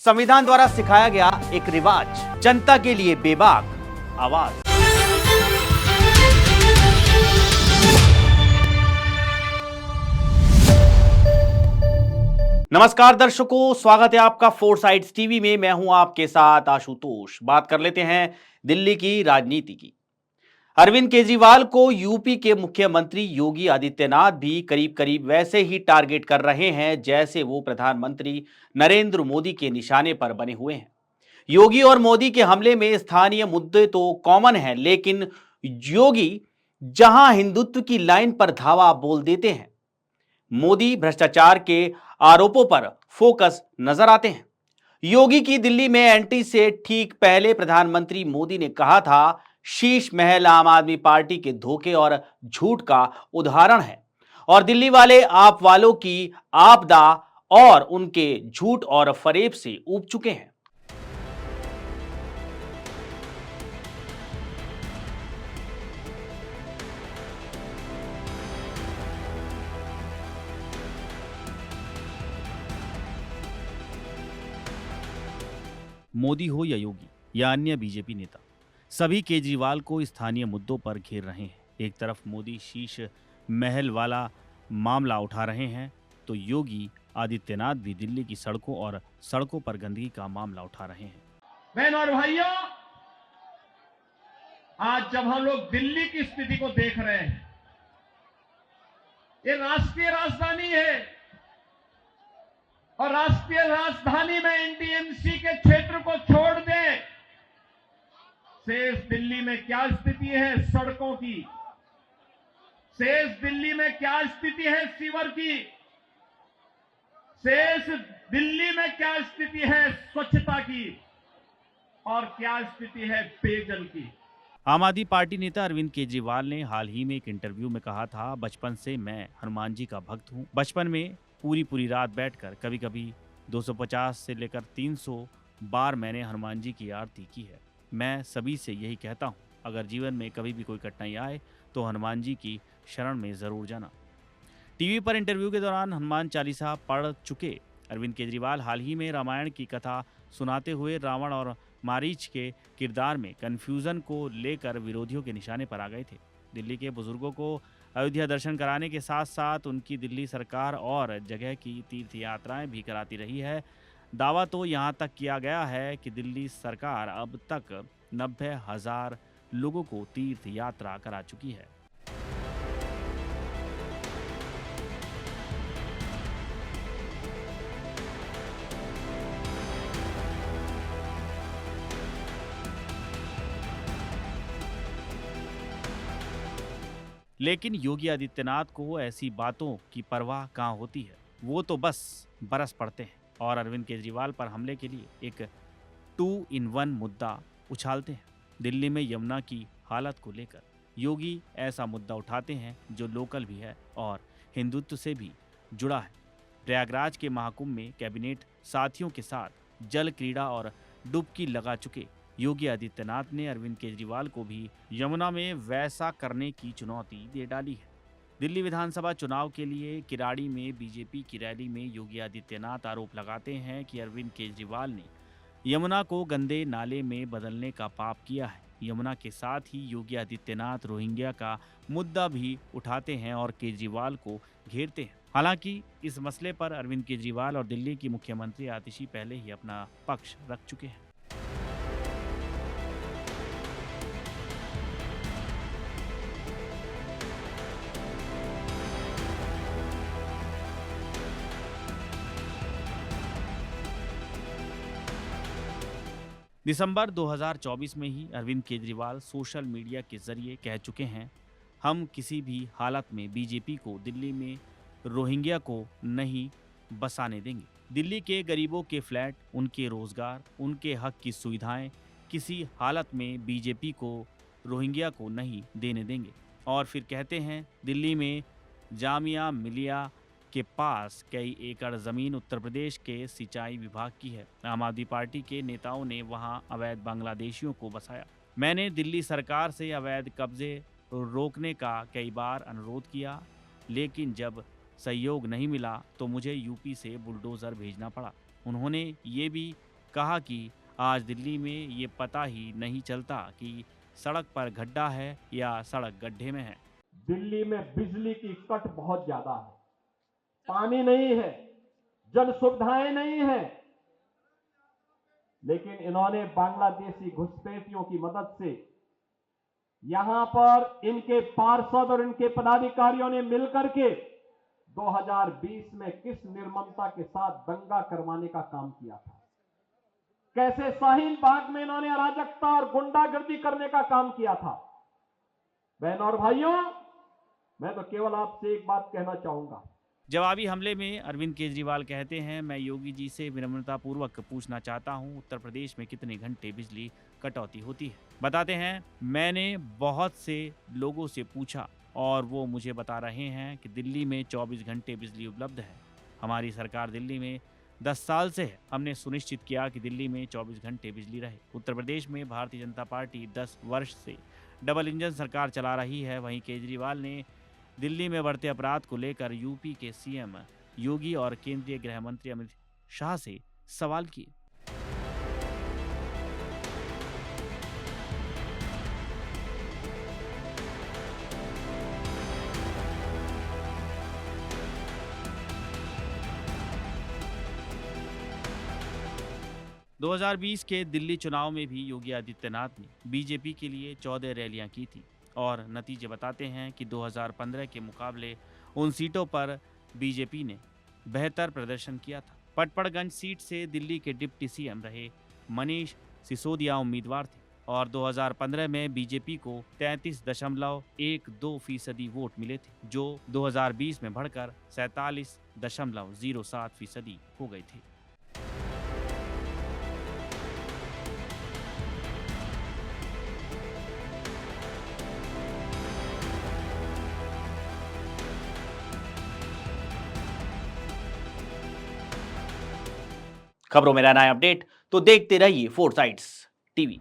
संविधान द्वारा सिखाया गया एक रिवाज, जनता के लिए बेबाक आवाज। नमस्कार दर्शकों, स्वागत है आपका फोर साइड्स टीवी में। मैं हूं आपके साथ आशुतोष। बात कर लेते हैं दिल्ली की राजनीति की। अरविंद केजरीवाल को यूपी के मुख्यमंत्री योगी आदित्यनाथ भी करीब करीब वैसे ही टारगेट कर रहे हैं जैसे वो प्रधानमंत्री नरेंद्र मोदी के निशाने पर बने हुए हैं। योगी और मोदी के हमले में स्थानीय मुद्दे तो कॉमन है, लेकिन योगी जहां हिंदुत्व की लाइन पर धावा बोल देते हैं, मोदी भ्रष्टाचार के आरोपों पर फोकस नजर आते हैं। योगी की दिल्ली में एंट्री से ठीक पहले प्रधानमंत्री मोदी ने कहा था, शीश महल आम आदमी पार्टी के धोखे और झूठ का उदाहरण है और दिल्ली वाले आप वालों की आपदा और उनके झूठ और फरेब से ऊब चुके हैं। मोदी हो या योगी या अन्य बीजेपी नेता, सभी केजरीवाल को स्थानीय मुद्दों पर घेर रहे हैं। एक तरफ मोदी शीश महल वाला मामला उठा रहे हैं, तो योगी आदित्यनाथ भी दिल्ली की सड़कों और सड़कों पर गंदगी का मामला उठा रहे हैं। बहनों और भाइयों, आज जब हम लोग दिल्ली की स्थिति को देख रहे हैं, ये राष्ट्रीय राजधानी है और राष्ट्रीय राजधानी में एनटीएमसी के क्षेत्र को छोड़ दें, शेष दिल्ली में क्या स्थिति है सड़कों की, शेष दिल्ली में क्या स्थिति है सीवर की, शेष दिल्ली में क्या स्थिति है स्वच्छता की और क्या स्थिति है पेयजल की। आम आदमी पार्टी नेता अरविंद केजरीवाल ने हाल ही में एक इंटरव्यू में कहा था, बचपन से मैं हनुमान जी का भक्त हूँ। बचपन में पूरी रात बैठकर कभी कभी 250 से लेकर 300 बार मैंने हनुमान जी की आरती की है। मैं सभी से यही कहता हूँ, अगर जीवन में कभी भी कोई कठिनाई आए तो हनुमान जी की शरण में जरूर जाना। टीवी पर इंटरव्यू के दौरान हनुमान चालीसा पढ़ चुके अरविंद केजरीवाल हाल ही में रामायण की कथा सुनाते हुए रावण और मारीच के किरदार में कन्फ्यूजन को लेकर विरोधियों के निशाने पर आ गए थे। दिल्ली के बुजुर्गों को अयोध्या दर्शन कराने के साथ साथ उनकी दिल्ली सरकार और जगह की तीर्थ यात्राएं भी कराती रही है। दावा तो यहां तक किया गया है कि दिल्ली सरकार अब तक 90,000 लोगों को तीर्थ यात्रा करा चुकी है। लेकिन योगी आदित्यनाथ को ऐसी बातों की परवाह कहाँ होती है। वो तो बस बरस पड़ते हैं और अरविंद केजरीवाल पर हमले के लिए एक 2-in-1 मुद्दा उछालते हैं। दिल्ली में यमुना की हालत को लेकर योगी ऐसा मुद्दा उठाते हैं जो लोकल भी है और हिंदुत्व से भी जुड़ा है। प्रयागराज के महाकुंभ में कैबिनेट साथियों के साथ जल क्रीड़ा और डुबकी लगा चुके योगी आदित्यनाथ ने अरविंद केजरीवाल को भी यमुना में वैसा करने की चुनौती दे डाली है। दिल्ली विधानसभा चुनाव के लिए किराड़ी में बीजेपी की रैली में योगी आदित्यनाथ आरोप लगाते हैं कि अरविंद केजरीवाल ने यमुना को गंदे नाले में बदलने का पाप किया है। यमुना के साथ ही योगी आदित्यनाथ रोहिंग्या का मुद्दा भी उठाते हैं और केजरीवाल को घेरते हैं। हालांकि इस मसले पर अरविंद केजरीवाल और दिल्ली की मुख्यमंत्री आतिशी पहले ही अपना पक्ष रख चुके हैं। दिसंबर 2024 में ही अरविंद केजरीवाल सोशल मीडिया के जरिए कह चुके हैं, हम किसी भी हालत में बीजेपी को दिल्ली में रोहिंग्या को नहीं बसाने देंगे। दिल्ली के गरीबों के फ्लैट, उनके रोजगार, उनके हक की सुविधाएं किसी हालत में बीजेपी को रोहिंग्या को नहीं देने देंगे। और फिर कहते हैं, दिल्ली में जामिया मिलिया के पास कई एकड़ जमीन उत्तर प्रदेश के सिंचाई विभाग की है। आम आदमी पार्टी के नेताओं ने वहां अवैध बांग्लादेशियों को बसाया। मैंने दिल्ली सरकार से अवैध कब्जे रोकने का कई बार अनुरोध किया, लेकिन जब सहयोग नहीं मिला तो मुझे यूपी से बुलडोजर भेजना पड़ा। उन्होंने ये भी कहा कि आज दिल्ली में ये पता ही नहीं चलता कि सड़क पर गड्ढा है या सड़क गड्ढे में है। दिल्ली में बिजली की कट बहुत ज्यादा है, पानी नहीं है, जन सुविधाएं नहीं है, लेकिन इन्होंने बांग्लादेशी घुसपैठियों की मदद से यहां पर इनके पार्षद और इनके पदाधिकारियों ने मिलकर के 2020 में किस निर्ममता के साथ दंगा करवाने का काम किया था, कैसे शाहीन बाग में इन्होंने अराजकता और गुंडागर्दी करने का काम किया था। बहनों और भाइयों, मैं तो केवल आपसे एक बात कहना चाहूंगा। जवाबी हमले में अरविंद केजरीवाल कहते हैं, मैं योगी जी से विनम्रतापूर्वक पूछना चाहता हूं, उत्तर प्रदेश में कितने घंटे बिजली कटौती होती है। बताते हैं, मैंने बहुत से लोगों से पूछा और वो मुझे बता रहे हैं कि दिल्ली में 24 घंटे बिजली उपलब्ध है। हमारी सरकार दिल्ली में 10 साल से है। हमने सुनिश्चित किया कि दिल्ली में 24 घंटे बिजली रहे। उत्तर प्रदेश में भारतीय जनता पार्टी 10 वर्ष से डबल इंजन सरकार चला रही है। वहीं केजरीवाल ने दिल्ली में बढ़ते अपराध को लेकर यूपी के सीएम योगी और केंद्रीय गृह मंत्री अमित शाह से सवाल किए। दो 2020 के दिल्ली चुनाव में भी योगी आदित्यनाथ ने बीजेपी के लिए 14 रैलियां की थी और नतीजे बताते हैं कि 2015 के मुकाबले उन सीटों पर बीजेपी ने बेहतर प्रदर्शन किया था। पटपड़गंज सीट से दिल्ली के डिप्टी सीएम रहे मनीष सिसोदिया उम्मीदवार थे और 2015 में बीजेपी को 33.12% वोट मिले थे, जो 2020 में बढ़कर 47.07% हो गए थे। खबरों में रहना है अपडेट तो देखते रहिए फोर्साइट्स टीवी।